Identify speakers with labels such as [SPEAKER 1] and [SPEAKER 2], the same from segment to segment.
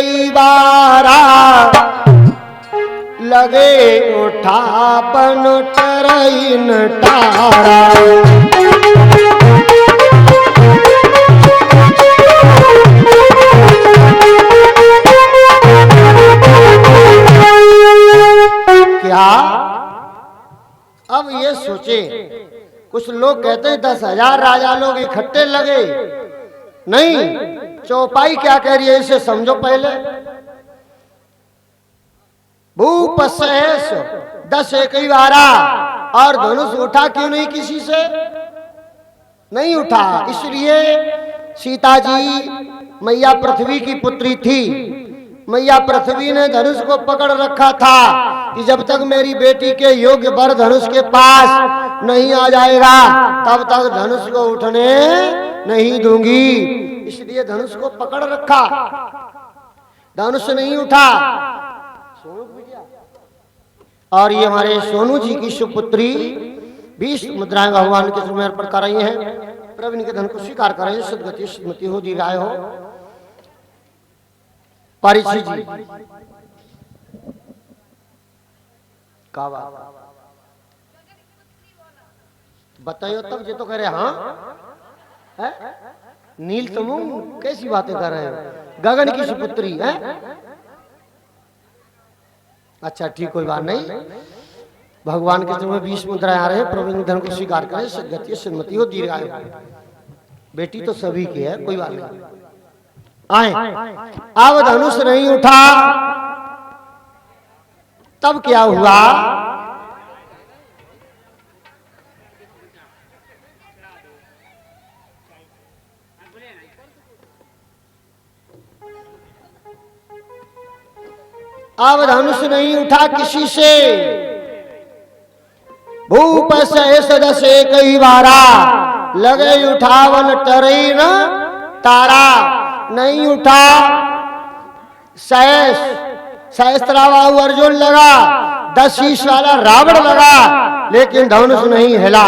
[SPEAKER 1] कई बारा लगे उठापन टरइन तारा। क्या अब ये सोचे, कुछ लोग कहते हैं 10,000 राजा लोग इकट्ठे लगे, नहीं, चौपाई क्या कह रही है इसे समझो पहले। भूप सहस 10 एकई बारा, और धनुष उठा क्यों नहीं किसी से? नहीं उठा, इसलिए सीता जी मैया पृथ्वी की पुत्री थी। मैया पृथ्वी ने धनुष को पकड़ रखा था कि जब तक मेरी बेटी के योग्य वर धनुष के पास नहीं आ जाएगा तब तक धनुष को उठने नहीं दूंगी, इसलिए धनुष को पकड़ रखा, धनुष नहीं उठा। और ये हमारे सोनू जी की सुपुत्री 20 मुद्राएं भगवान के समय अर्पण कर रही हैं। प्रवीण के धन को स्वीकार कर रहे हैं। सदगति स्मृति हो, दीर्घायु हो। परीक्षित जी का बताइयो तब ये तो कह रहे हाँ है? नील तुम कैसी बातें कर रहे हो? गगन की सुपुत्री है। अच्छा ठीक, कोई बात नहीं। भगवान के समय 20 मुद्राएं आ रहे हैं। प्रवीण धन को स्वीकार करें। सदगति सन्मति हो, दीर्घायु। बेटी तो सभी की है, कोई बात नहीं। आए, अब धनुष नहीं उठा, तब क्या हुआ? अब धनुष नहीं उठा किसी से। भूप सहस 10 एकई बारा, लगे उठावन टरई न तारा। नहीं उठा सहस्त्राबाहु अर्जुन लगा, 10 शीश वाला रावण लगा, लेकिन धनुष नहीं हिला।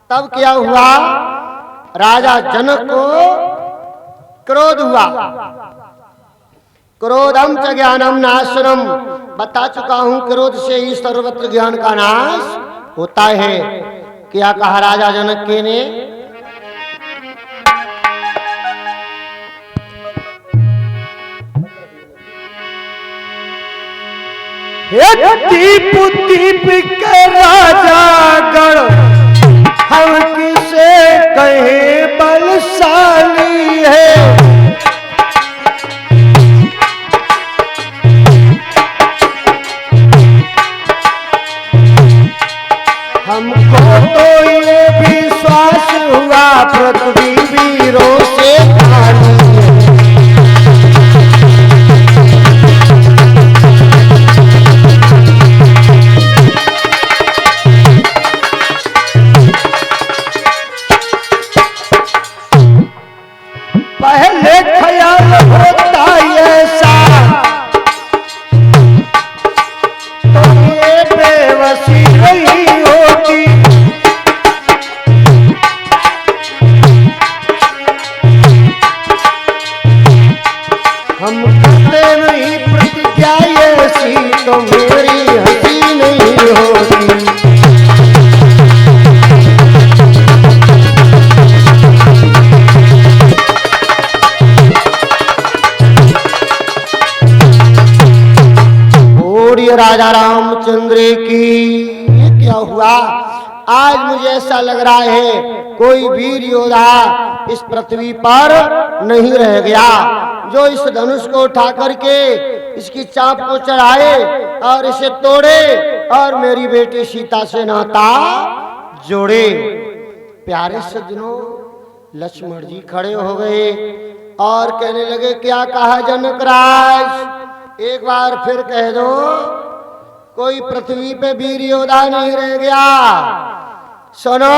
[SPEAKER 1] तब क्या हुआ? राजा जनक को क्रोध हुआ। क्रोधम च ज्ञानम नाशनम, बता चुका हूं, क्रोध से ही सर्वत्र ज्ञान का नाश होता है। क्या कहा राजा जनक के ने? दीप दीप के राजा गण, हम किसे कहे बलशाली है। हमको तो ये विश्वास हुआ पृथ्वी वीरों से खाली है। पहले ख्याल होता ऐसा तो ये बेबसी नहीं होती। हम करते नहीं प्रतिज्ञा ऐसी तो मेरी हंसी नहीं होती। राजा रामचंद्र की। ये क्या हुआ? आज मुझे ऐसा लग रहा है कोई वीर योद्धा इस पृथ्वी पर नहीं रह गया जो इस धनुष को उठा करके इसकी चाप को चढ़ाए और इसे तोड़े और मेरी बेटी सीता से नाता जोड़े। प्यारे सज्जनों, लक्ष्मण जी खड़े हो गए और कहने लगे, क्या कहा जनक राज? एक बार फिर कह दो। कोई पृथ्वी पे वीर योद्धा नहीं रह गया। सुनो,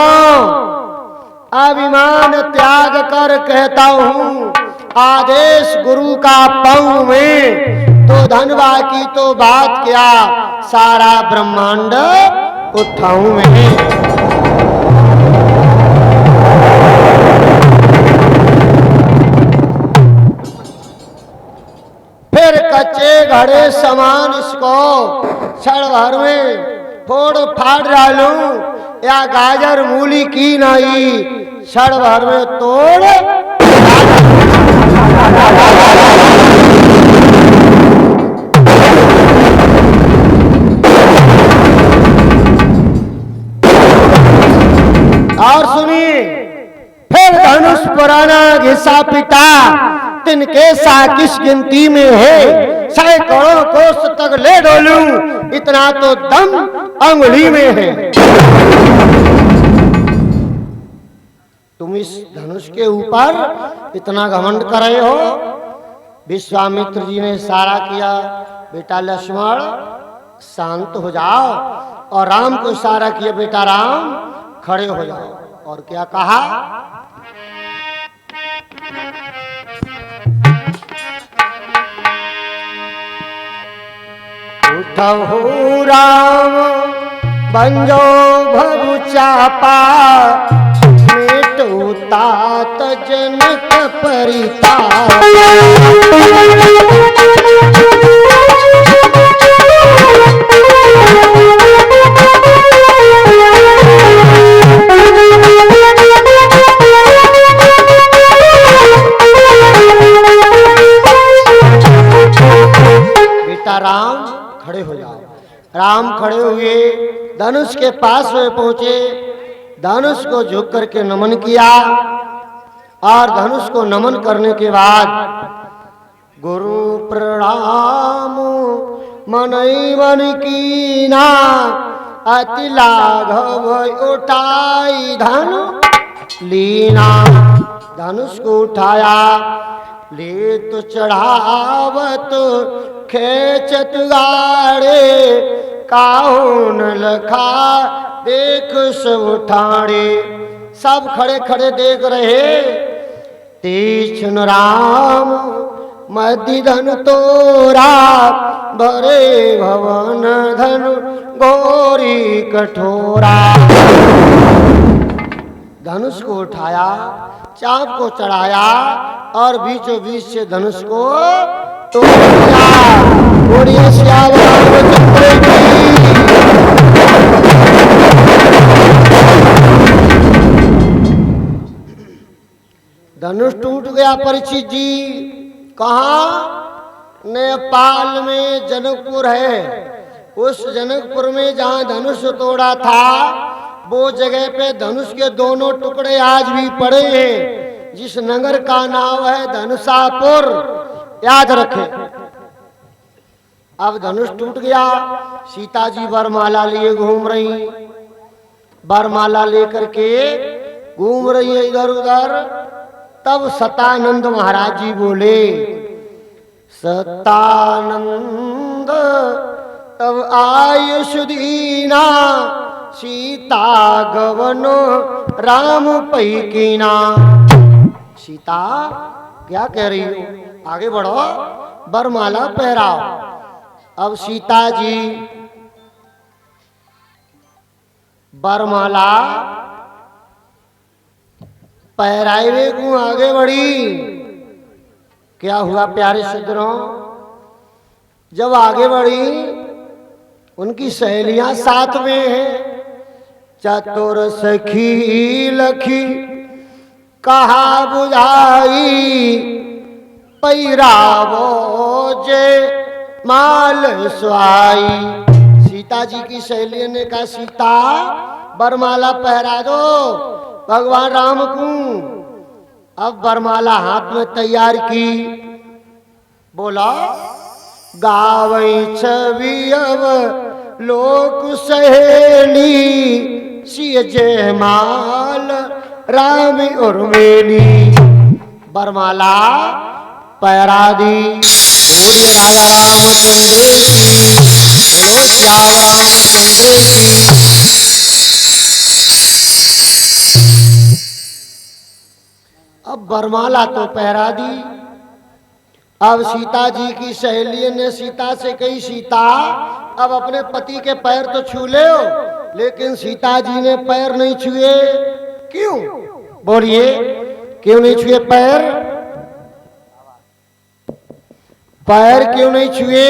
[SPEAKER 1] अभिमान त्याग कर कहता हूँ, आदेश गुरु का पाऊं में तो धनवा की तो बात क्या, सारा ब्रह्मांड उठाऊं मैं। घड़े समान इसको क्षण भर में फोड़ फाड़ डालूं, या गाजर मूली की नहीं क्षण भर में तोड़। और सुनिए, फिर धनुष पुराना घिसा पिटा, तिनके सा किस गिनती में है, सैकड़ों कोस तक ले डोलूं, इतना तो दम अंगुली में है। तुम इस धनुष के ऊपर इतना घमंड कर रहे हो। विश्वामित्र जी ने इशारा किया, बेटा लक्ष्मण शांत हो जाओ, और राम को इशारा किया, बेटा राम खड़े हो जाओ। और क्या कहा, उठहु राम बंजो भरु चापा, मेटु तात जनक परिताप। राम खड़े हो जाओ। राम खड़े हुए, धनुष के पास में पहुंचे, धनुष को झुक करके नमन किया, और धनुष को नमन करने के बाद गुरु प्रणाम मनई मन कीना, अति लाघव उठाई धनु लीना। धनुष को उठाया, ले तो चढ़ावत खेचत गाड़े, काहुन लखा देख सब ठाणे। सब खड़े खड़े देख रहे। तीक्ष्ण राम मध्य धनु तोरा, भरे भवन धनु गोरी कठोरा। धनुष को उठाया, चाप को चढ़ाया, और बीचों बीच से धनुष को तोड़ दिया। बोलिए श्याम रामचंद्र की। धनुष टूट गया परीक्षित जी। कहाँ? नेपाल में जनकपुर है। उस जनकपुर में जहाँ धनुष तोड़ा था, वो जगह पे धनुष के दोनों टुकड़े आज भी पड़े हैं, जिस नगर का नाम है धनुषापुर। याद रखें। अब धनुष टूट गया। सीता जी वरमाला लिए घूम रही, वरमाला लेकर के घूम रही है इधर उधर। तब सतानंद महाराज जी बोले, सतानंद तब आयुष दीना, सीता गवनो राम पैकीना। सीता क्या कह रही हो? आगे बढ़ो, वरमाला पहराओ। अब सीता जी वरमाला पहराए हुए को आगे बढ़ी। क्या हुआ प्यारे सज्जनों? जब आगे बढ़ी, उनकी सहेलियां साथ में हैं। चतुर सखी लखी कहा बुझाई, पैरावो जे माल स्वाई। सीता जी की सहेली ने कहा, सीता वरमाला पहरा दो भगवान राम को। अब वरमाला हाथ में तैयार की। बोला, गावई छवि अब लोक सहेली, सिय जय माल राम उर्मेली। वरमाला पहरा दी। बोलिए राजा रामचंद्र की, बोलो श्याम रामचंद्र की। अब वरमाला तो पहरा दी। अब सीता जी की सहेली ने सीता से कही, सीता अब अपने पति के पैर तो छू ले हो। लेकिन सीता जी ने पैर नहीं छुए। क्यों? बोलिए, क्यों नहीं छुए पैर? पैर क्यों नहीं छुए?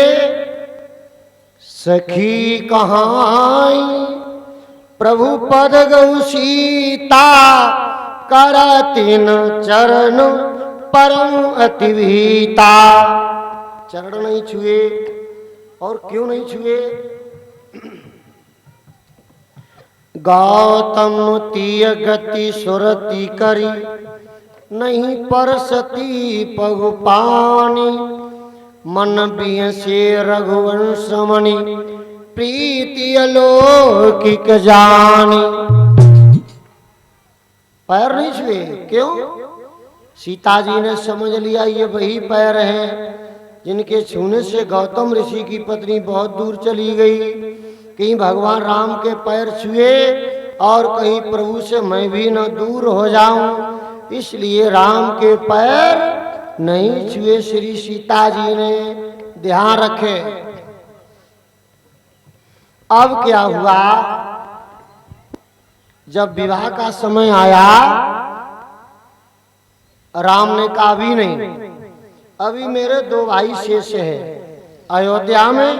[SPEAKER 1] सखी कहाई प्रभु पद गौ सीता, करतिन चरण परम अति भीता। चरण नहीं छुए। और क्यों नहीं छुए? गौतम तीय गति सुरति करी, नहीं परसती पगु पानी। मन बियसे रघुवंश मणि, प्रीति अलौकिक जानी। पैर नहीं छुए। क्यों? सीता जी ने समझ लिया ये वही पैर हैं जिनके छूने से गौतम ऋषि की पत्नी बहुत दूर चली गई। कहीं भगवान राम के पैर छुए और कहीं प्रभु से मैं भी न दूर हो जाऊं, इसलिए राम के पैर नहीं छुए। श्री सीता जी ने ध्यान रखे। अब क्या हुआ? जब विवाह का समय आया, राम ने कहा अभी नहीं, अभी मेरे 2 भाई शेष है अयोध्या में।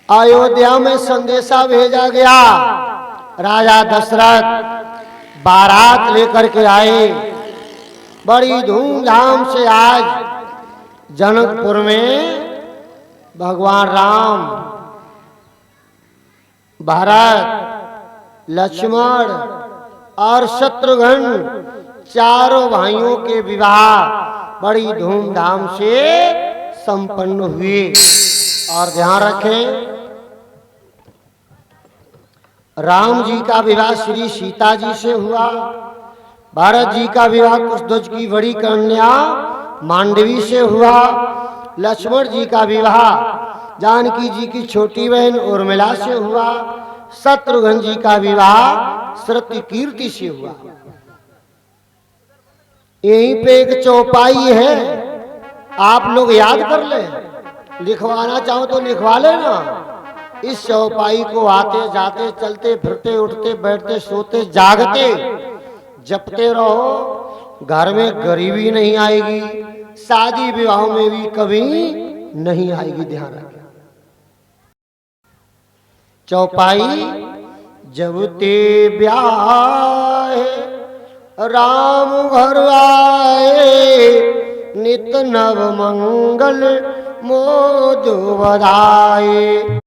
[SPEAKER 1] अयोध्या में संदेशा भेजा गया। राजा दशरथ बारात लेकर के आए। बड़ी धूमधाम से आज जनकपुर में भगवान राम, भरत, लक्ष्मण और शत्रुघ्न चारों भाइयों के विवाह बड़ी धूमधाम से संपन्न हुए। और ध्यान रखें, राम जी का विवाह श्री सीता जी से हुआ। भरत जी का विवाह कुशध्वज की बड़ी कन्या मांडवी से हुआ। लक्ष्मण जी का विवाह जानकी जी की छोटी बहन उर्मिला से हुआ। शत्रुघ्न जी का विवाह सत्यकीर्ति से हुआ। यहीं पे एक चौपाई है, आप लोग याद कर ले। लिखवाना चाहो तो लिखवा लेना। इस चौपाई को आते जाते चलते फिरते उठते बैठते सोते जागते जपते रहो। घर में गरीबी नहीं आएगी, शादी विवाह में भी कभी नहीं आएगी। ध्यान रखें। चौपाई जब ते ब्याह राम घर आए, नित नव मंगल मोद बधाए।